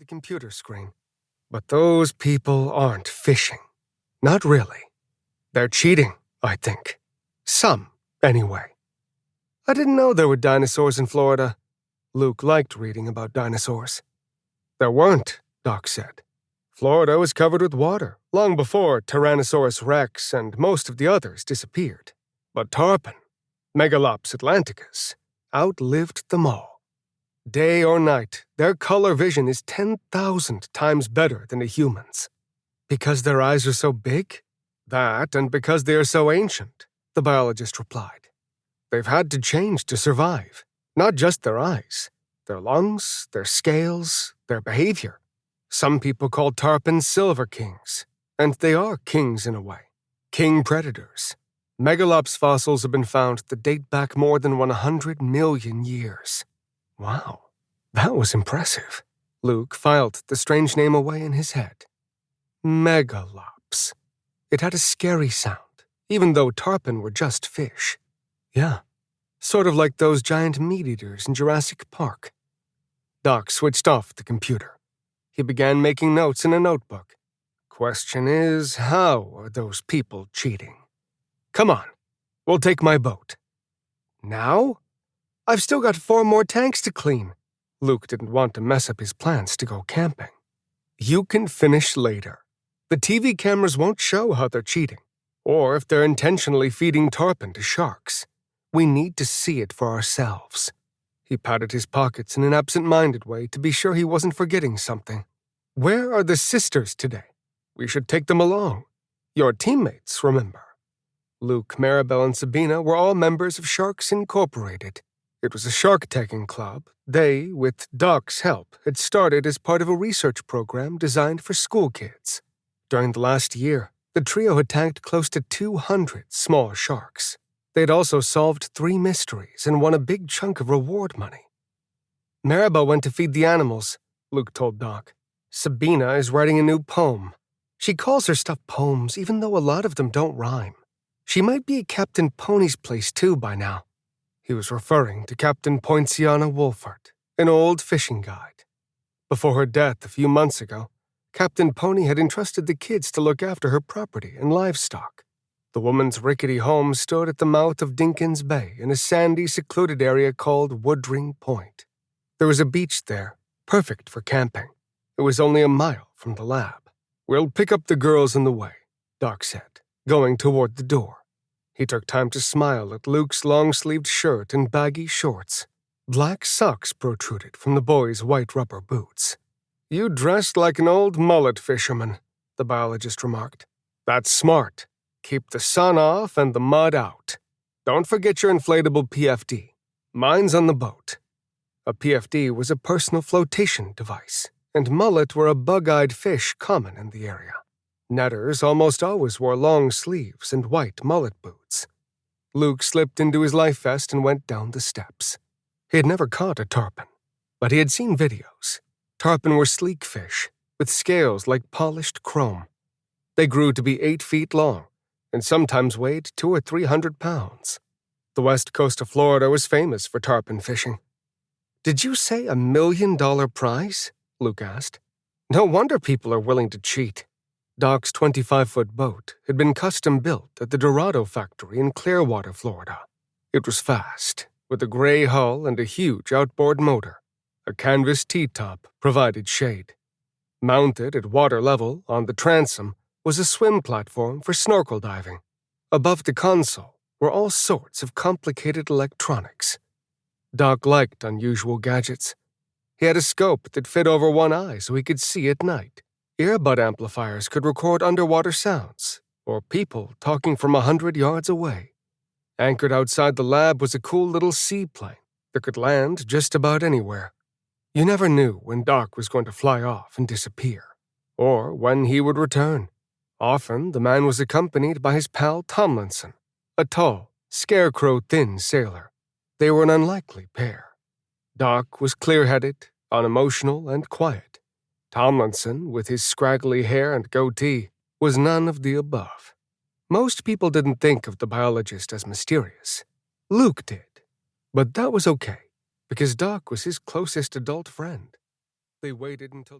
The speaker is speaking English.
computer screen. But those people aren't fishing. Not really. They're cheating, I think. Some, anyway. I didn't know there were dinosaurs in Florida. Luke liked reading about dinosaurs. There weren't, Doc said. Florida was covered with water long before Tyrannosaurus rex and most of the others disappeared. But Tarpon, Megalops atlanticus, outlived them all. Day or night, their color vision is 10,000 times better than a human's. Because their eyes are so big? That, and because they are so ancient, the biologist replied. They've had to change to survive, not just their eyes, their lungs, their scales, their behavior. Some people call tarpons silver kings, and they are kings in a way. King predators. Megalops fossils have been found that date back more than 100 million years. Wow, that was impressive. Luke filed the strange name away in his head. Megalops. It had a scary sound, even though tarpon were just fish. Yeah, sort of like those giant meat-eaters in Jurassic Park. Doc switched off the computer. He began making notes in a notebook. Question is, how are those people cheating? Come on, we'll take my boat. Now? I've still got 4 more tanks to clean. Luke didn't want to mess up his plans to go camping. You can finish later. The TV cameras won't show how they're cheating, or if they're intentionally feeding tarpon to sharks. We need to see it for ourselves. He patted his pockets in an absent-minded way to be sure he wasn't forgetting something. Where are the sisters today? We should take them along. Your teammates, remember. Luke, Maribel, and Sabina were all members of Sharks Incorporated. It was a shark-tagging club. They, with Doc's help, had started as part of a research program designed for school kids. During the last year, the trio had tagged close to 200 small sharks. They had also solved 3 mysteries and won a big chunk of reward money. Maribel went to feed the animals, Luke told Doc. Sabina is writing a new poem. She calls her stuff poems, even though a lot of them don't rhyme. She might be at Captain Pony's place too by now. He was referring to Captain Poinciana Wolfert, an old fishing guide. Before her death a few months ago, Captain Pony had entrusted the kids to look after her property and livestock. The woman's rickety home stood at the mouth of Dinkins Bay in a sandy, secluded area called Woodring Point. There was a beach there, perfect for camping. It was only a mile from the lab. We'll pick up the girls on the way, Doc said, going toward the door. He took time to smile at Luke's long-sleeved shirt and baggy shorts. Black socks protruded from the boy's white rubber boots. You dressed like an old mullet fisherman, the biologist remarked. That's smart. Keep the sun off and the mud out. Don't forget your inflatable PFD. Mine's on the boat. A PFD was a personal flotation device, and mullet were a bug-eyed fish common in the area. Netters almost always wore long sleeves and white mullet boots. Luke slipped into his life vest and went down the steps. He had never caught a tarpon, but he had seen videos. Tarpon were sleek fish, with scales like polished chrome. They grew to be 8 feet long, and sometimes weighed 200 or 300 pounds. The west coast of Florida was famous for tarpon fishing. Did you say $1 million prize? Luke asked. No wonder people are willing to cheat. Doc's 25-foot boat had been custom-built at the Dorado factory in Clearwater, Florida. It was fast, with a gray hull and a huge outboard motor. A canvas T-top provided shade. Mounted at water level on the transom was a swim platform for snorkel diving. Above the console were all sorts of complicated electronics. Doc liked unusual gadgets. He had a scope that fit over one eye so he could see at night. Earbud amplifiers could record underwater sounds, or people talking from 100 yards away. Anchored outside the lab was a cool little seaplane that could land just about anywhere. You never knew when Doc was going to fly off and disappear, or when he would return. Often, the man was accompanied by his pal Tomlinson, a tall, scarecrow-thin sailor. They were an unlikely pair. Doc was clear-headed, unemotional, and quiet. Tomlinson, with his scraggly hair and goatee, was none of the above. Most people didn't think of the biologist as mysterious. Luke did. But that was okay, because Doc was his closest adult friend. They waited until